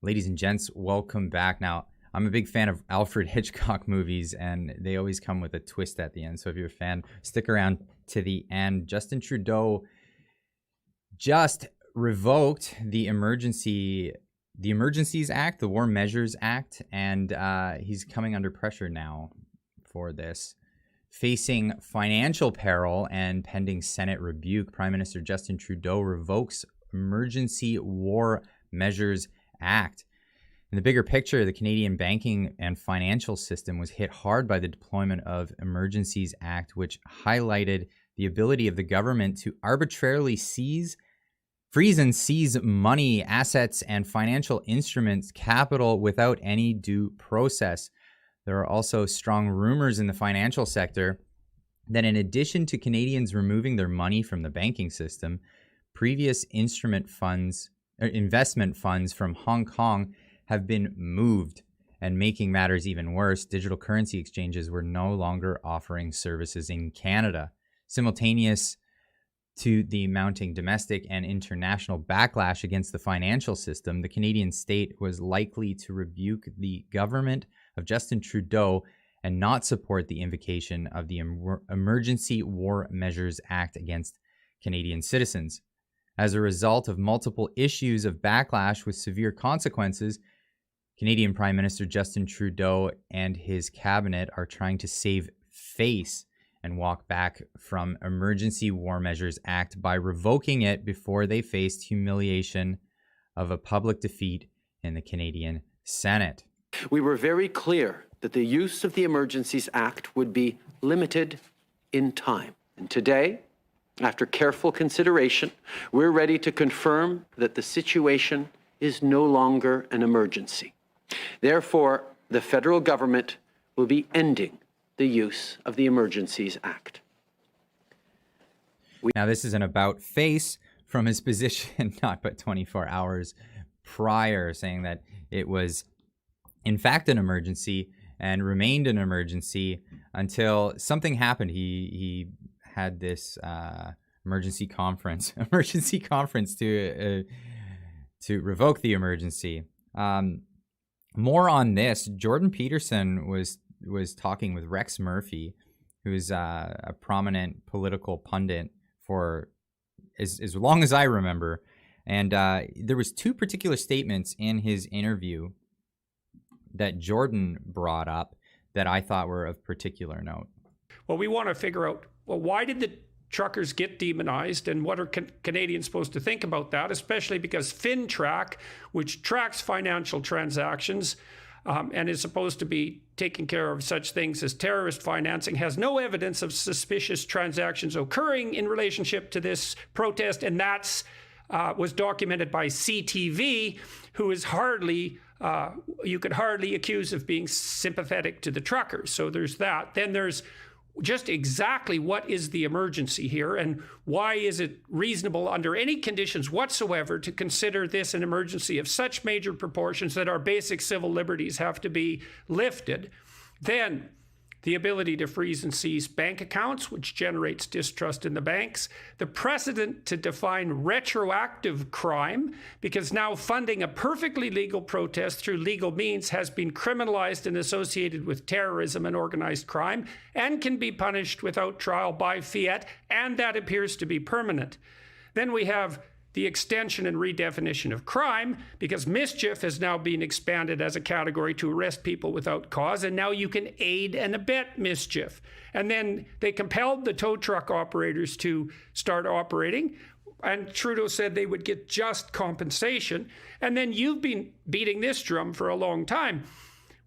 Ladies and gents, welcome back. Now, I'm a big fan of Alfred Hitchcock movies, and they always come with a twist at the end. So if you're a fan, stick around to the end. Justin Trudeau just revoked the Emergencies Act, the War Measures Act, and he's coming under pressure now for this. Facing financial peril and pending Senate rebuke, Prime Minister Justin Trudeau revokes Emergency War Measures Act. In the bigger picture, the Canadian banking and financial system was hit hard by the deployment of Emergencies Act, which highlighted the ability of the government to arbitrarily freeze and seize money, assets, and financial instruments, capital without any due process. There are also strong rumors in the financial sector that in addition to Canadians removing their money from the banking system, previous investment funds from Hong Kong have been moved. And making matters even worse, digital currency exchanges were no longer offering services in Canada. Simultaneous to the mounting domestic and international backlash against the financial system, the Canadian state was likely to rebuke the government of Justin Trudeau and not support the invocation of the Emergency War Measures Act against Canadian citizens. As a result of multiple issues of backlash with severe consequences, Canadian Prime Minister Justin Trudeau and his cabinet are trying to save face and walk back from Emergency War Measures Act by revoking it before they faced humiliation of a public defeat in the Canadian Senate. We were very clear that the use of the Emergencies Act would be limited in time. And today, after careful consideration, we're ready to confirm that the situation is no longer an emergency. Therefore, the federal government will be ending the use of the Emergencies Act. Now, this is an about face from his position not but 24 hours prior, saying that it was in fact an emergency and remained an emergency until something happened. He had this emergency conference to revoke the emergency. More on this. Jordan Peterson was talking with Rex Murphy, who's a prominent political pundit for as long as I remember. And there was two particular statements in his interview that Jordan brought up that I thought were of particular note. Well, we want to figure out, well, why did the truckers get demonized, and what are Canadians supposed to think about that, especially because FinTrack, which tracks financial transactions and is supposed to be taking care of such things as terrorist financing, has no evidence of suspicious transactions occurring in relationship to this protest, and that's was documented by CTV, who is hardly, you could hardly accuse of being sympathetic to the truckers. So there's that. Then there's just exactly what is the emergency here, and why is it reasonable under any conditions whatsoever to consider this an emergency of such major proportions that our basic civil liberties have to be lifted. Then the ability to freeze and seize bank accounts, which generates distrust in the banks. The precedent to define retroactive crime, because now funding a perfectly legal protest through legal means has been criminalized and associated with terrorism and organized crime, and can be punished without trial by fiat, and that appears to be permanent. Then we have the extension and redefinition of crime, because mischief has now been expanded as a category to arrest people without cause, and now you can aid and abet mischief. And then they compelled the tow truck operators to start operating, and Trudeau said they would get just compensation. And then you've been beating this drum for a long time.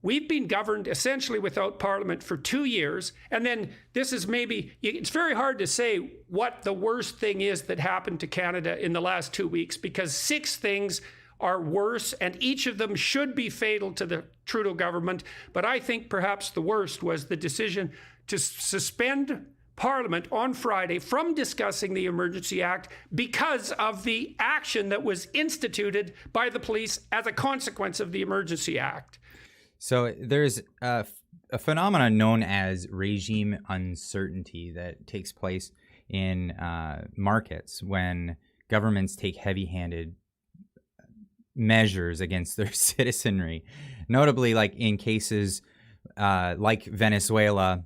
We've been governed essentially without Parliament for 2 years, and then this is it's very hard to say what the worst thing is that happened to Canada in the last 2 weeks, because 6 things are worse, and each of them should be fatal to the Trudeau government. But I think perhaps the worst was the decision to suspend Parliament on Friday from discussing the Emergency Act because of the action that was instituted by the police as a consequence of the Emergency Act. So there's a phenomenon known as regime uncertainty that takes place in markets when governments take heavy-handed measures against their citizenry, notably like in cases like Venezuela,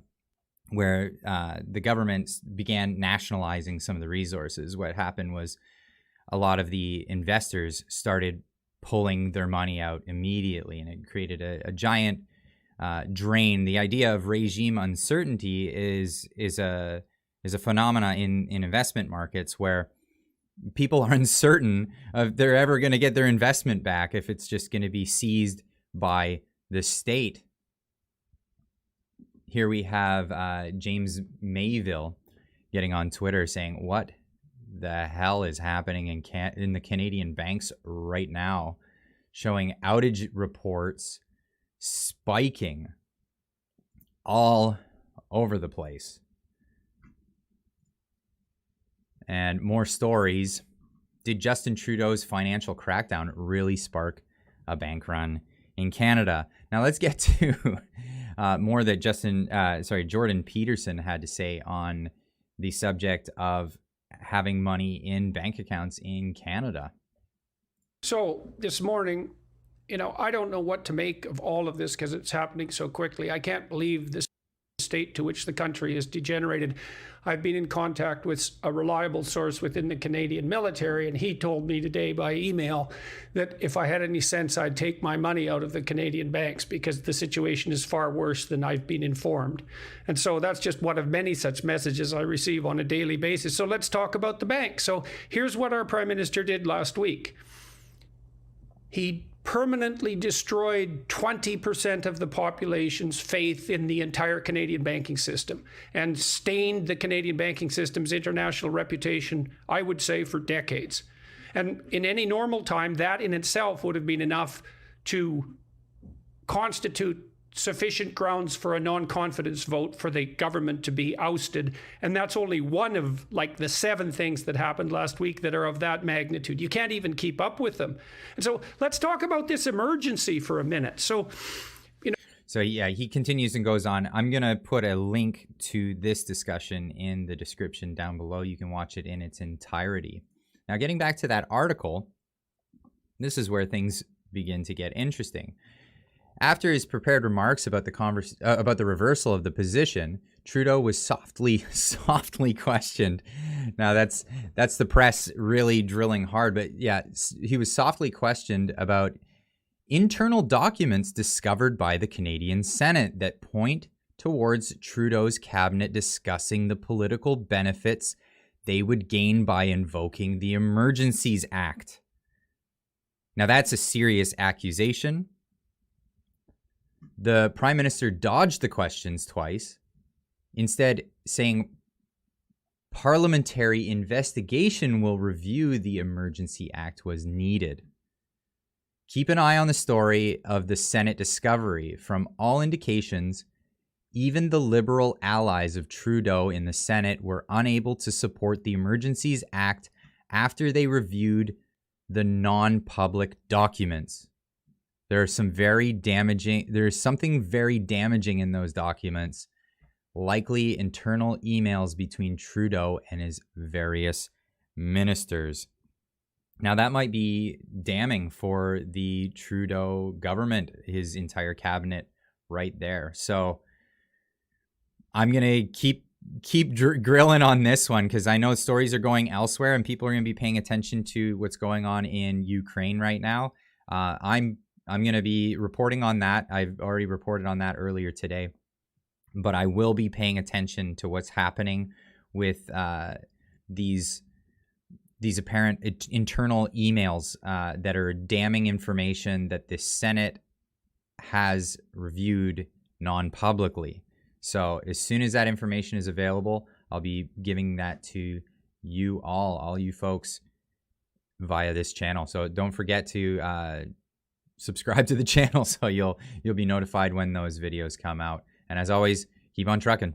where the government began nationalizing some of the resources. What happened was a lot of the investors started pulling their money out immediately, and it created a giant drain. The idea of regime uncertainty is a phenomena in investment markets where people are uncertain if they're ever going to get their investment back, if it's just going to be seized by the state. Here we have James Mayville getting on Twitter saying, what the hell is happening in the Canadian banks right now, showing outage reports spiking all over the place. And more stories. Did Justin Trudeau's financial crackdown really spark a bank run in Canada? Now let's get to more that Jordan Peterson had to say on the subject of having money in bank accounts in Canada. So this morning, I don't know what to make of all of this because it's happening so quickly. I can't believe the state to which the country has degenerated. I've been in contact with a reliable source within the Canadian military, and he told me today by email that if I had any sense, I'd take my money out of the Canadian banks because the situation is far worse than I've been informed. And so that's just one of many such messages I receive on a daily basis. So let's talk about the banks. So here's what our Prime Minister did last week. He permanently destroyed 20% of the population's faith in the entire Canadian banking system and stained the Canadian banking system's international reputation, I would say, for decades. And in any normal time, that in itself would have been enough to constitute sufficient grounds for a non-confidence vote for the government to be ousted. And that's only one of like the 7 things that happened last week that are of that magnitude. You can't even keep up with them. And so let's talk about this emergency for a minute. So yeah, he continues and goes on. I'm going to put a link to this discussion in the description down below. You can watch it in its entirety. Now, getting back to that article, this is where things begin to get interesting. After his prepared remarks about the reversal of the position, Trudeau was softly questioned. Now that's the press really drilling hard, but yeah, he was softly questioned about internal documents discovered by the Canadian Senate that point towards Trudeau's cabinet discussing the political benefits they would gain by invoking the Emergencies Act. Now that's a serious accusation. The Prime Minister dodged the questions twice, instead saying parliamentary investigation will review the Emergency Act was needed. Keep an eye on the story of the Senate discovery. From all indications, even the Liberal allies of Trudeau in the Senate were unable to support the Emergencies Act after they reviewed the non-public documents. There's something very damaging in those documents, likely internal emails between Trudeau and his various ministers. Now, that might be damning for the Trudeau government, his entire cabinet right there. So I'm going to keep grilling on this one because I know stories are going elsewhere and people are going to be paying attention to what's going on in Ukraine right now. I'm going to be reporting on that. I've already reported on that earlier today, but I will be paying attention to what's happening with these apparent internal emails that are damning information that the Senate has reviewed non-publicly. So as soon as that information is available, I'll be giving that to you all you folks via this channel. So don't forget to subscribe to the channel so you'll be notified when those videos come out. And as always, keep on trucking.